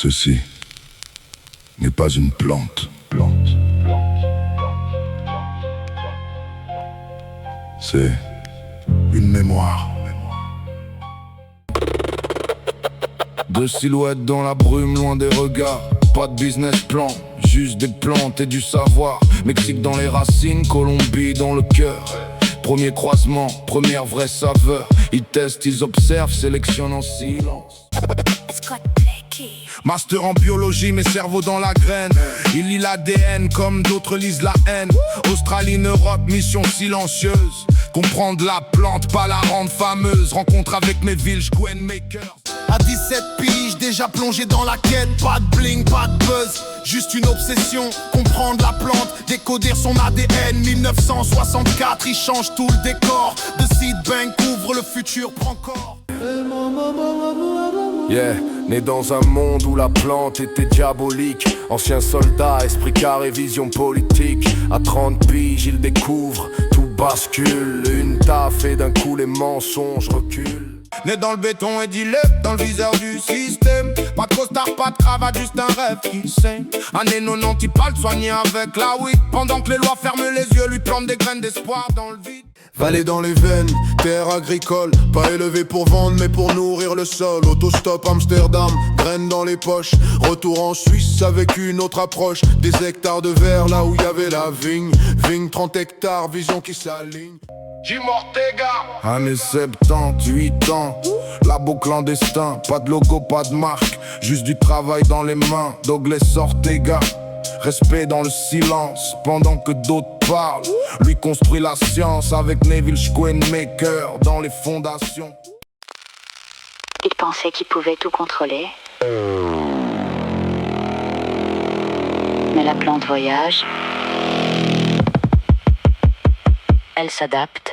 Ceci n'est pas une plante. C'est une mémoire. Deux silhouettes dans la brume, loin des regards. Pas de business plan, juste des plantes et du savoir. Mexique dans les racines, Colombie dans le cœur. Premier croisement, première vraie saveur. Ils testent, ils observent, sélectionnent en silence. Master en biologie, mes cerveaux dans la graine. Il lit l'ADN comme d'autres lisent la haine. Australie, Europe, mission silencieuse. Comprendre la plante, pas la rendre fameuse. Rencontre avec mes villes, Gwen Maker. À 17 piges, déjà plongé dans la quête. Pas de bling, pas de buzz, juste une obsession. Comprendre la plante, décoder son ADN. 1964, il change tout le décor. De Seed Bank ouvre, le futur prend corps. Yeah, né dans un monde où la plante était diabolique. Ancien soldat, esprit carré, vision politique. À 30 piges, il découvre, tout bascule. Une taf et d'un coup les mensonges reculent. Né dans le béton et dilé dans le viseur du système. Pas de costard, pas de cravate, juste un rêve qui saigne. Année 90, il parle soigné avec la weed. Pendant que les lois ferment les yeux, lui plantent des graines d'espoir dans le vide. Vallée dans les veines, terre agricole. Pas élevé pour vendre mais pour nourrir le sol. Autostop Amsterdam, graines dans les poches. Retour en Suisse avec une autre approche. Des hectares de verre là où y avait la vigne. Vigne 30 hectares, vision qui s'aligne. Jim Ortega. Années 70, 8 ans, labo clandestin, pas de logo, pas de marque, juste du travail dans les mains, Douglas Ortega. Respect dans le silence, pendant que d'autres parlent. Lui construit la science avec Neville Maker dans les fondations. Il pensait qu'il pouvait tout contrôler. Mais la plante voyage. Elle s'adapte.